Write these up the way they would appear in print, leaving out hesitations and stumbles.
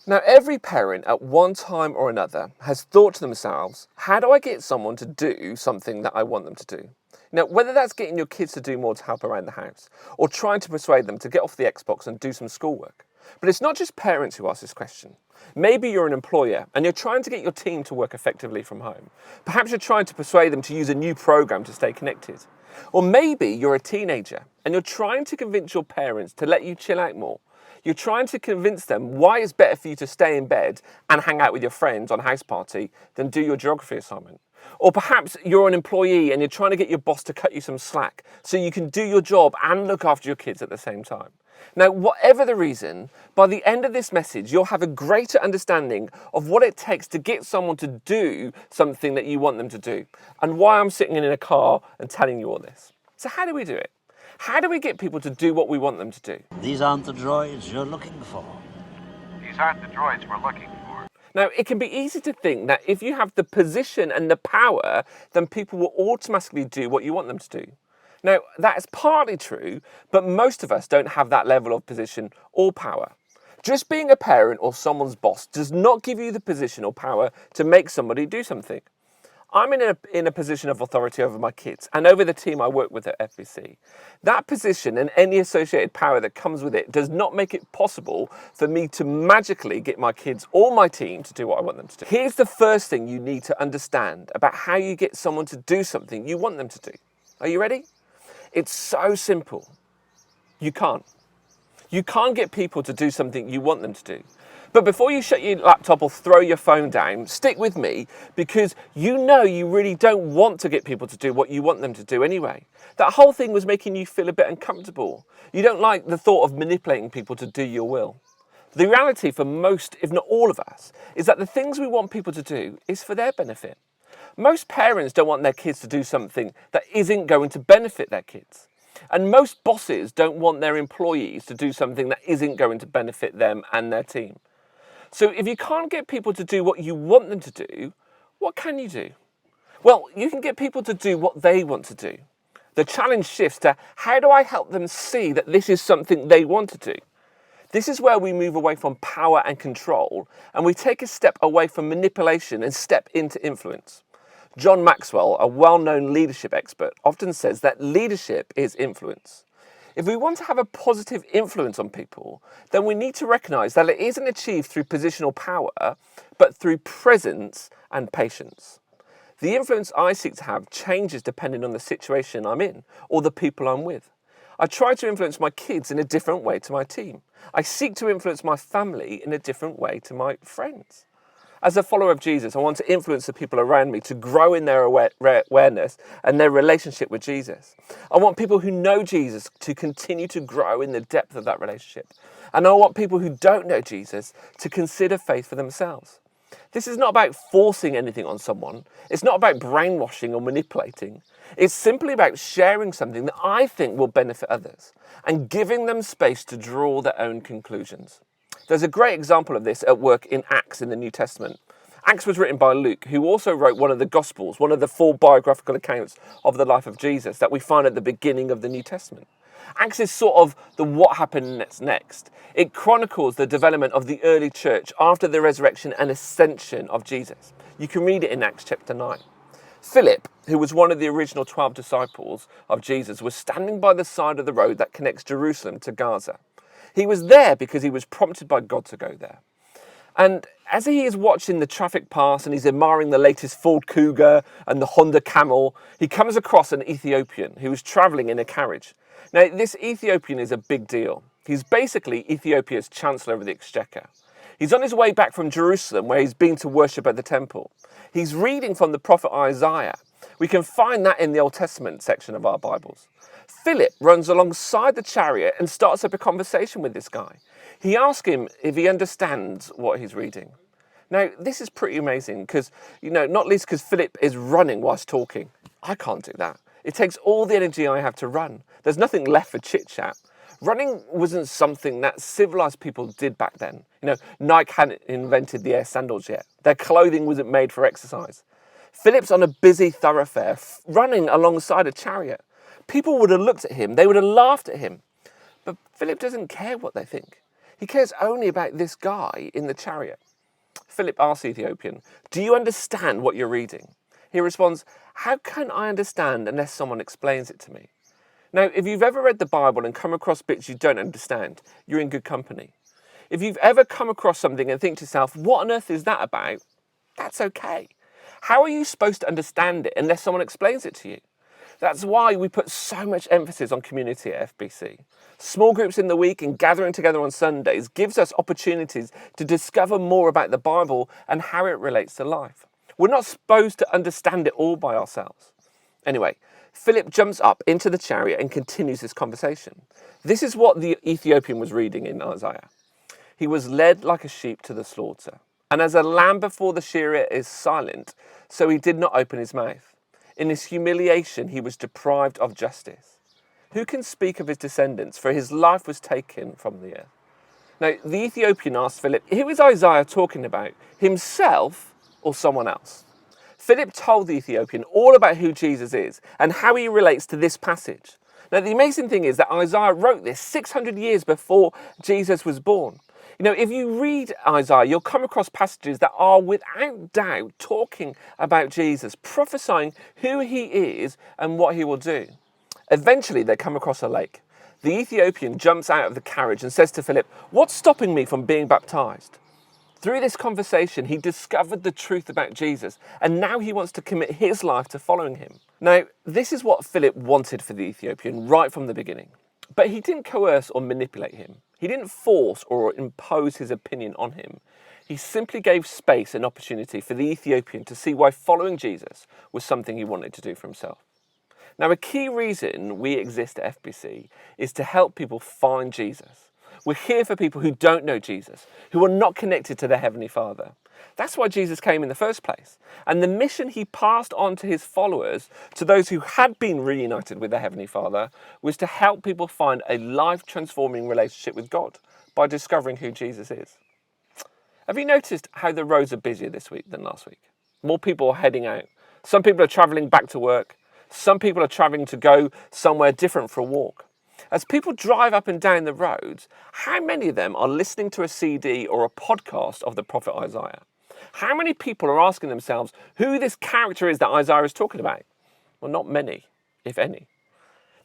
Now, every parent at one time or another has thought to themselves, how do I get someone to do something that I want them to do? Now, whether that's getting your kids to do more to help around the house or trying to persuade them to get off the Xbox and do some schoolwork. But it's not just parents who ask this question. Maybe you're an employer and you're trying to get your team to work effectively from home. Perhaps you're trying to persuade them to use a new program to stay connected. Or maybe you're a teenager and you're trying to convince your parents to let you chill out more. You're trying to convince them why it's better for you to stay in bed and hang out with your friends on a house party than do your geography assignment. Or perhaps you're an employee and you're trying to get your boss to cut you some slack so you can do your job and look after your kids at the same time. Now, whatever the reason, by the end of this message, you'll have a greater understanding of what it takes to get someone to do something that you want them to do, and why I'm sitting in a car and telling you all this. So how do we do it? How do we get people to do what we want them to do? These aren't the droids you're looking for. These aren't the droids we're looking for. Now, it can be easy to think that if you have the position and the power, then people will automatically do what you want them to do. Now, that is partly true, but most of us don't have that level of position or power. Just being a parent or someone's boss does not give you the position or power to make somebody do something. I'm in a position of authority over my kids and over the team I work with at FBC. That position and any associated power that comes with it does not make it possible for me to magically get my kids or my team to do what I want them to do. Here's the first thing you need to understand about how you get someone to do something you want them to do. Are you ready? It's so simple. You can't. You can't get people to do something you want them to do. But before you shut your laptop or throw your phone down, stick with me, because you know you really don't want to get people to do what you want them to do anyway. That whole thing was making you feel a bit uncomfortable. You don't like the thought of manipulating people to do your will. The reality for most, if not all of us, is that the things we want people to do is for their benefit. Most parents don't want their kids to do something that isn't going to benefit their kids. And most bosses don't want their employees to do something that isn't going to benefit them and their team. So if you can't get people to do what you want them to do, what can you do? Well, you can get people to do what they want to do. The challenge shifts to, how do I help them see that this is something they want to do? This is where we move away from power and control, and we take a step away from manipulation and step into influence. John Maxwell, a well-known leadership expert, often says that leadership is influence. If we want to have a positive influence on people, then we need to recognize that it isn't achieved through positional power, but through presence and patience. The influence I seek to have changes depending on the situation I'm in or the people I'm with. I try to influence my kids in a different way to my team. I seek to influence my family in a different way to my friends. As a follower of Jesus, I want to influence the people around me to grow in their awareness and their relationship with Jesus. I want people who know Jesus to continue to grow in the depth of that relationship. And I want people who don't know Jesus to consider faith for themselves. This is not about forcing anything on someone. It's not about brainwashing or manipulating. It's simply about sharing something that I think will benefit others and giving them space to draw their own conclusions. There's a great example of this at work in Acts in the New Testament. Acts was written by Luke, who also wrote one of the Gospels, one of the full biographical accounts of the life of Jesus that we find at the beginning of the New Testament. Acts is sort of the what happened next. It chronicles the development of the early church after the resurrection and ascension of Jesus. You can read it in Acts chapter 9. Philip, who was one of the original 12 disciples of Jesus, was standing by the side of the road that connects Jerusalem to Gaza. He was there because he was prompted by God to go there. And as he is watching the traffic pass and he's admiring the latest Ford Cougar and the Honda Camel, he comes across an Ethiopian who was traveling in a carriage. Now, this Ethiopian is a big deal. He's basically Ethiopia's Chancellor of the Exchequer. He's on his way back from Jerusalem, where he's been to worship at the temple. He's reading from the prophet Isaiah. We can find that in the Old Testament section of our Bibles. Philip runs alongside the chariot and starts up a conversation with this guy. He asks him if he understands what he's reading. Now, this is pretty amazing because, not least because Philip is running whilst talking. I can't do that. It takes all the energy I have to run. There's nothing left for chit-chat. Running wasn't something that civilized people did back then. Nike hadn't invented the Air sandals yet. Their clothing wasn't made for exercise. Philip's on a busy thoroughfare, running alongside a chariot. People would have looked at him. They would have laughed at him. But Philip doesn't care what they think. He cares only about this guy in the chariot. Philip asks the Ethiopian, "Do you understand what you're reading?" He responds, "How can I understand unless someone explains it to me?" Now, if you've ever read the Bible and come across bits you don't understand, you're in good company. If you've ever come across something and think to yourself, "What on earth is that about?" that's okay. How are you supposed to understand it unless someone explains it to you? That's why we put so much emphasis on community at FBC. Small groups in the week and gathering together on Sundays gives us opportunities to discover more about the Bible and how it relates to life. We're not supposed to understand it all by ourselves. Anyway, Philip jumps up into the chariot and continues this conversation. This is what the Ethiopian was reading in Isaiah. He was led like a sheep to the slaughter, and as a lamb before the shearer is silent, so he did not open his mouth. In his humiliation, he was deprived of justice. Who can speak of his descendants? For his life was taken from the earth. Now, the Ethiopian asked Philip, who is Isaiah talking about, himself or someone else? Philip told the Ethiopian all about who Jesus is and how he relates to this passage. Now, the amazing thing is that Isaiah wrote this 600 years before Jesus was born. You know, if you read Isaiah, you'll come across passages that are without doubt talking about Jesus, prophesying who he is and what he will do. Eventually, they come across a lake. The Ethiopian jumps out of the carriage and says to Philip, "What's stopping me from being baptized?" Through this conversation, he discovered the truth about Jesus, and now he wants to commit his life to following him. Now, this is what Philip wanted for the Ethiopian right from the beginning. But he didn't coerce or manipulate him. He didn't force or impose his opinion on him. He simply gave space and opportunity for the Ethiopian to see why following Jesus was something he wanted to do for himself. Now, a key reason we exist at FBC is to help people find Jesus. We're here for people who don't know Jesus, who are not connected to their Heavenly Father. That's why Jesus came in the first place. And the mission he passed on to his followers, to those who had been reunited with their Heavenly Father, was to help people find a life-transforming relationship with God by discovering who Jesus is. Have you noticed how the roads are busier this week than last week? More people are heading out. Some people are travelling back to work. Some people are travelling to go somewhere different for a walk. As people drive up and down the roads, how many of them are listening to a CD or a podcast of the prophet Isaiah? How many people are asking themselves who this character is that Isaiah is talking about? Well, not many, if any.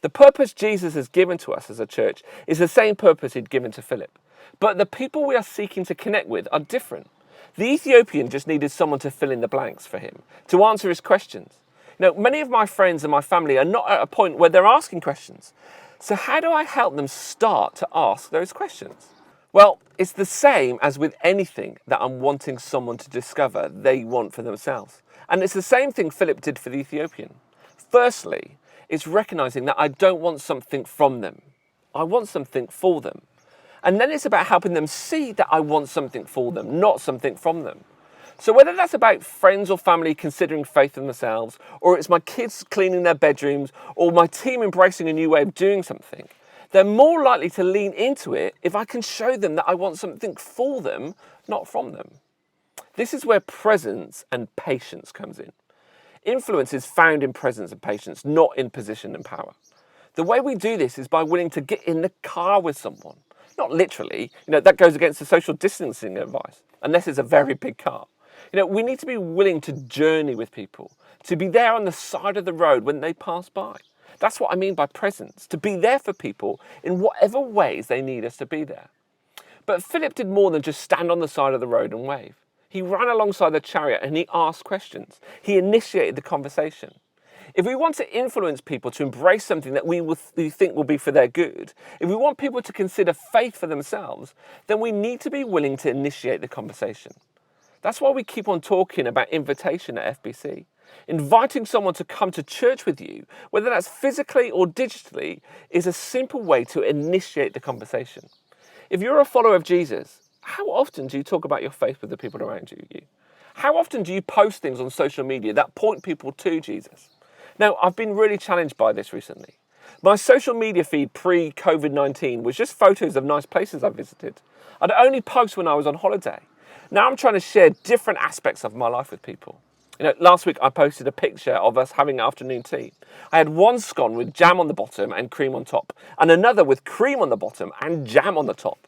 The purpose Jesus has given to us as a church is the same purpose he'd given to Philip. But the people we are seeking to connect with are different. The Ethiopian just needed someone to fill in the blanks for him, to answer his questions. Now, many of my friends and my family are not at a point where they're asking questions. So how do I help them start to ask those questions? Well, it's the same as with anything that I'm wanting someone to discover they want for themselves. And it's the same thing Philip did for the Ethiopian. Firstly, it's recognizing that I don't want something from them. I want something for them. And then it's about helping them see that I want something for them, not something from them. So whether that's about friends or family considering faith in themselves, or it's my kids cleaning their bedrooms, or my team embracing a new way of doing something, they're more likely to lean into it if I can show them that I want something for them, not from them. This is where presence and patience comes in. Influence is found in presence and patience, not in position and power. The way we do this is by willing to get in the car with someone. Not literally, that goes against the social distancing advice, unless it's a very big car. We need to be willing to journey with people, to be there on the side of the road when they pass by. That's what I mean by presence, to be there for people in whatever ways they need us to be there. But Philip did more than just stand on the side of the road and wave. He ran alongside the chariot and he asked questions. He initiated the conversation. If we want to influence people to embrace something that we think will be for their good, if we want people to consider faith for themselves, then we need to be willing to initiate the conversation. That's why we keep on talking about invitation at FBC. Inviting someone to come to church with you, whether that's physically or digitally, is a simple way to initiate the conversation. If you're a follower of Jesus, how often do you talk about your faith with the people around you? How often do you post things on social media that point people to Jesus? Now, I've been really challenged by this recently. My social media feed pre-COVID-19 was just photos of nice places I visited. I'd only post when I was on holiday. Now I'm trying to share different aspects of my life with people. Last week I posted a picture of us having afternoon tea. I had one scone with jam on the bottom and cream on top, and another with cream on the bottom and jam on the top.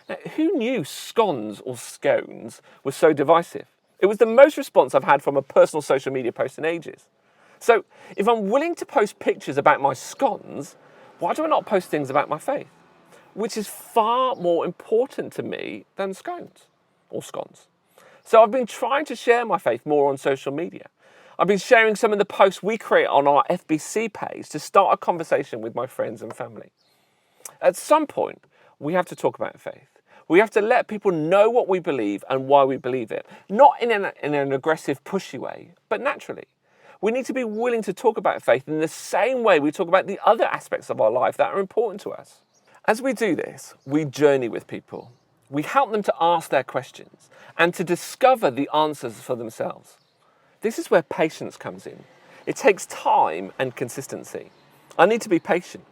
Now, who knew scones or scones were so divisive? It was the most response I've had from a personal social media post in ages. So, if I'm willing to post pictures about my scones, why do I not post things about my faith? Which is far more important to me than scones or scones. So I've been trying to share my faith more on social media. I've been sharing some of the posts we create on our FBC page to start a conversation with my friends and family. At some point, we have to talk about faith. We have to let people know what we believe and why we believe it, not in an aggressive, pushy way, but naturally. We need to be willing to talk about faith in the same way we talk about the other aspects of our life that are important to us. As we do this, we journey with people. We help them to ask their questions and to discover the answers for themselves. This is where patience comes in. It takes time and consistency. I need to be patient.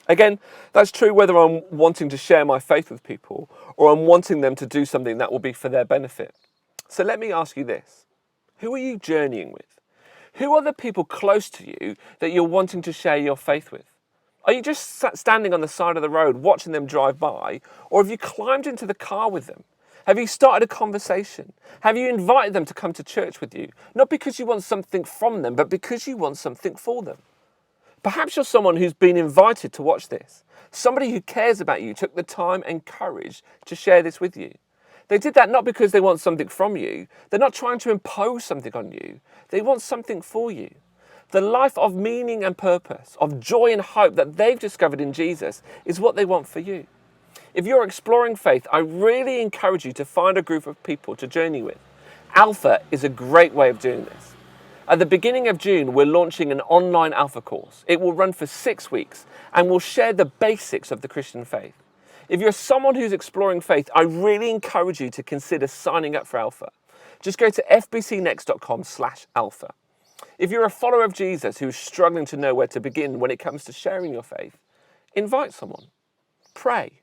Again, that's true whether I'm wanting to share my faith with people or I'm wanting them to do something that will be for their benefit. So let me ask you this. Who are you journeying with? Who are the people close to you that you're wanting to share your faith with? Are you just standing on the side of the road watching them drive by, or have you climbed into the car with them? Have you started a conversation? Have you invited them to come to church with you? Not because you want something from them, but because you want something for them. Perhaps you're someone who's been invited to watch this. Somebody who cares about you took the time and courage to share this with you. They did that not because they want something from you. They're not trying to impose something on you. They want something for you. The life of meaning and purpose, of joy and hope that they've discovered in Jesus is what they want for you. If you're exploring faith, I really encourage you to find a group of people to journey with. Alpha is a great way of doing this. At the beginning of June, we're launching an online Alpha course. It will run for 6 weeks and will share the basics of the Christian faith. If you're someone who's exploring faith, I really encourage you to consider signing up for Alpha. Just go to fbcnext.com/alpha. If you're a follower of Jesus who's struggling to know where to begin when it comes to sharing your faith, invite someone. Pray.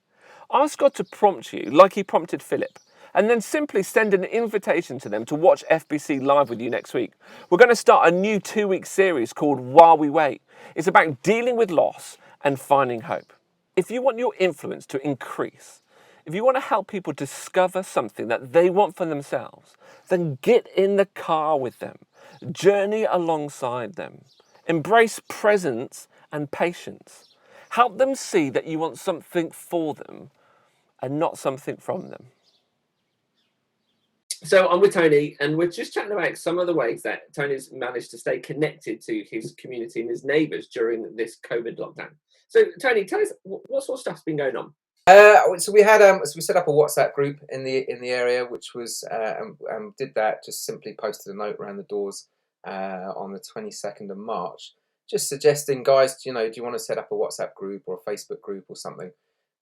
Ask God to prompt you like he prompted Philip, and then simply send an invitation to them to watch FBC live with you next week. We're going to start a new 2-week series called While We Wait. It's about dealing with loss and finding hope. If you want your influence to increase, if you want to help people discover something that they want for themselves, then get in the car with them. Journey alongside them. Embrace presence and patience. Help them see that you want something for them and not something from them. So I'm with Tony, and we're just chatting about some of the ways that Tony's managed to stay connected to his community and his neighbours during this COVID lockdown. So Tony, tell us what sort of stuff's been going on. So we had so we set up a WhatsApp group in the area, which was did that, just simply posted a note around the doors on the 22nd of March, just suggesting, guys, do you want to set up a WhatsApp group or a Facebook group or something?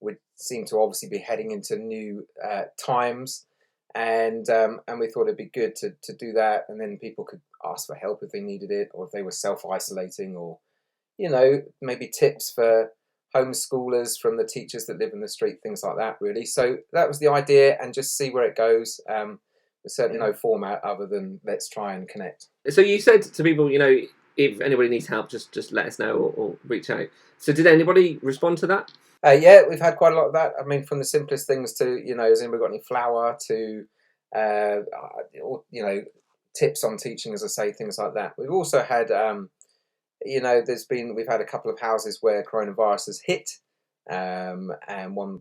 We seem to obviously be heading into new times, and we thought it'd be good to do that, and then people could ask for help if they needed it, or if they were self-isolating, or maybe tips for homeschoolers from the teachers that live in the street, things like that, really. So that was the idea, and just see where it goes. There's certainly no format other than let's try and connect. So you said to people, if anybody needs help, just let us know or reach out. So did anybody respond to that? Yeah, we've had quite a lot of that. I mean, from the simplest things to, has anybody got any flour, to, tips on teaching, as I say, things like that. We've also had, we've had a couple of houses where coronavirus has hit, and one,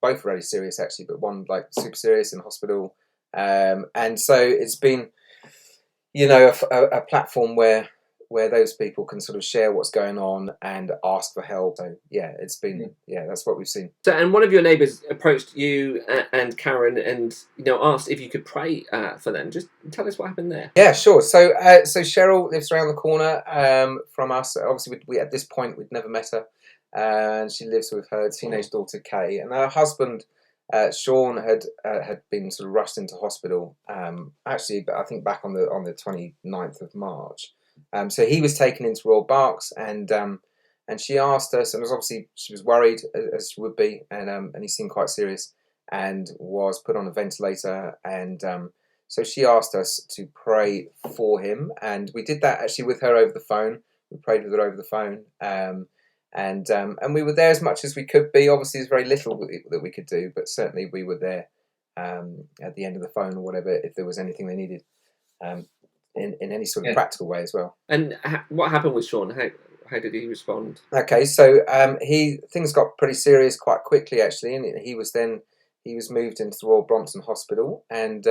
both really serious actually, but one like super serious in hospital. And so it's been, a platform where those people can sort of share what's going on and ask for help. So yeah, it's been, that's what we've seen. So, and one of your neighbours approached you and Karen and asked if you could pray for them. Just tell us what happened there. Yeah, sure. So Cheryl lives around the corner from us. Obviously, we at this point we'd never met her, and she lives with her teenage daughter Kay, and her husband Sean had been sort of rushed into hospital. Actually, I think back on the 29th of March. So he was taken into Royal Berks, and she asked us, and she was worried, as she would be, and he seemed quite serious, and was put on a ventilator, and so she asked us to pray for him, and we did that actually with her over the phone. We prayed with her over the phone, and we were there as much as we could be. Obviously, there's very little that we could do, but certainly we were there at the end of the phone or whatever if there was anything they needed in any sort of practical way as well. And what happened with Sean? How did he respond? Okay, so things got pretty serious quite quickly actually, and he was moved into the Royal Brompton Hospital, and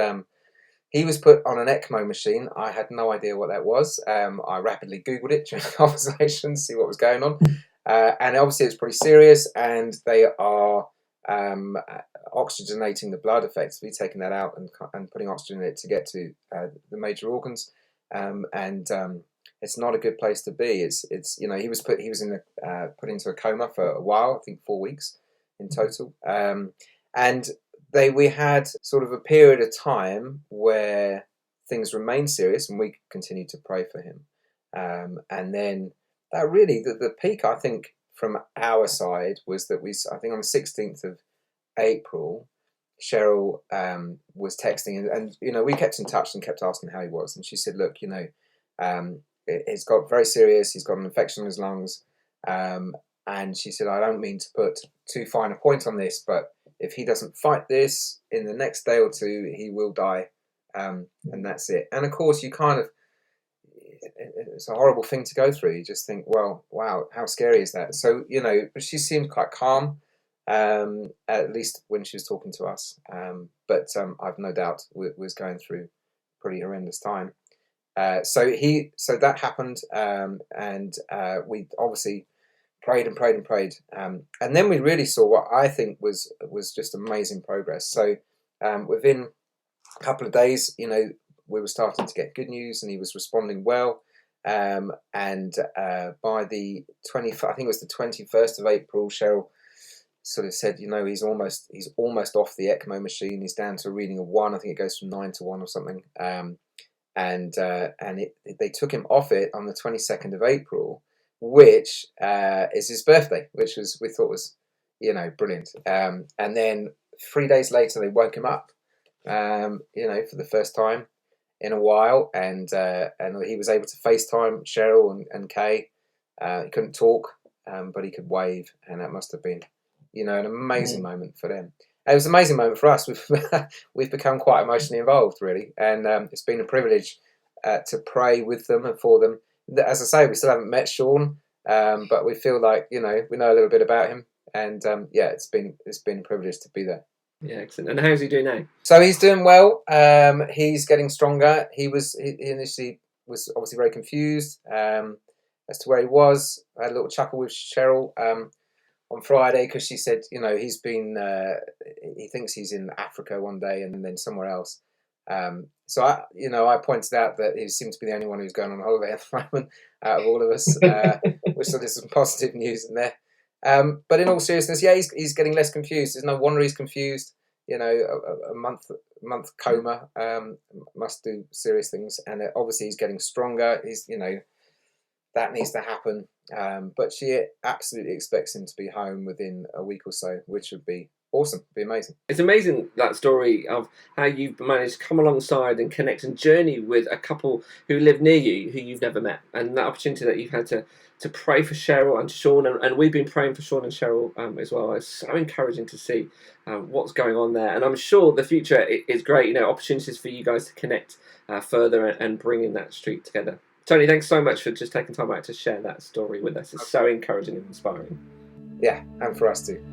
he was put on an ECMO machine. I had no idea what that was. I rapidly Googled it during the conversation to see what was going on, and obviously it's pretty serious, and they are oxygenating the blood, effectively taking that out and putting oxygen in it to get to the major organs, and it's not a good place to be. It's he was put into a coma for a while, I think 4 weeks in total, and we had sort of a period of time where things remained serious, and we continued to pray for him, and then that really the peak, I think, from our side was that I think on the 16th of April, Cheryl was texting, and we kept in touch and kept asking how he was, and she said, look, it's got very serious. He's got an infection in his lungs, and she said, I don't mean to put too fine a point on this, but if he doesn't fight this in the next day or two, he will die, and that's it. And of course, it's a horrible thing to go through. You just think, well, wow, how scary is that? So, but she seemed quite calm, at least when she was talking to us. But I've no doubt was going through a pretty horrendous time. So that happened, and we obviously prayed and prayed and prayed, and then we really saw what I think was just amazing progress. So within a couple of days, we were starting to get good news, and he was responding well. And by the 20th, I think it was the 21st of April, Cheryl sort of said, he's almost off the ECMO machine. He's down to a reading of 1. I think it goes from 9 to 1 or something. And they took him off it on the 22nd of April, which is his birthday, which we thought was, brilliant. And then 3 days later, they woke him up, for the first time in a while, and he was able to FaceTime Cheryl and Kay. He couldn't talk, but he could wave, and that must have been, an amazing moment for them. And it was an amazing moment for us. We've become quite emotionally involved, really, and it's been a privilege to pray with them and for them. As I say, we still haven't met Sean, but we feel like we know a little bit about him, and it's been a privilege to be there. Yeah, excellent. And how's he doing now? So he's doing well. He's getting stronger. He initially was obviously very confused as to where he was. I had a little chuckle with Cheryl on Friday, because she said, he's been, he thinks he's in Africa one day and then somewhere else. So I pointed out that he seemed to be the only one who's going on holiday at the moment out of all of us, which so there's some positive news in there. But in all seriousness, he's getting less confused. There's no wonder he's confused. A month coma must do serious things, and obviously he's getting stronger. He's that needs to happen. But she absolutely expects him to be home within a week or so, which would be awesome. It'd be amazing. It's amazing, that story of how you've managed to come alongside and connect and journey with a couple who live near you, who you've never met, and that opportunity that you've had to pray for Cheryl and Sean, and we've been praying for Sean and Cheryl as well. It's so encouraging to see what's going on there, and I'm sure the future is great. Opportunities for you guys to connect further and bring in that street together. Tony, thanks so much for just taking time out to share that story with us. It's so encouraging and inspiring. Yeah, and for us too.